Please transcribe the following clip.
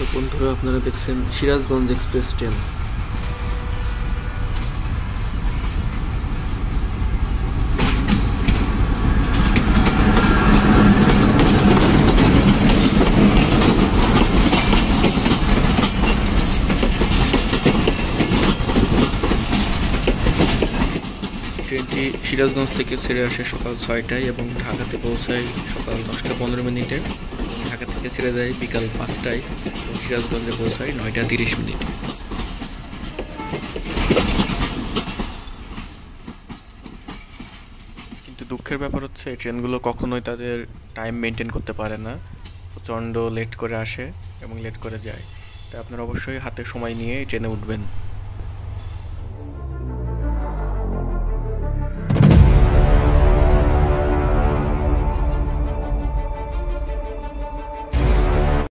তো বন্ধুরা, আপনারা দেখছেন সিরাজগঞ্জ এক্সপ্রেস ট্রেন। ট্রেনটি সিরাজগঞ্জ থেকে ছেড়ে আসে সকাল 6টায় এবং ঢাকাতে পৌঁছায় সকাল 10টা 15 মিনিটে। ঢাকা থেকে ছেড়ে যায় বিকাল 5টায় এবং সিরাজগঞ্জে পৌঁছায় 9টা 30 মিনিটে। কিন্তু দুঃখের ব্যাপার হচ্ছে এই ট্রেনগুলো কখনোই তাদের টাইম মেনটেন করতে পারে না, প্রচণ্ড লেট করে আসে এবং লেট করে যায়। তাই আপনারা অবশ্যই হাতে সময় নিয়ে এই ট্রেনে উঠবেন।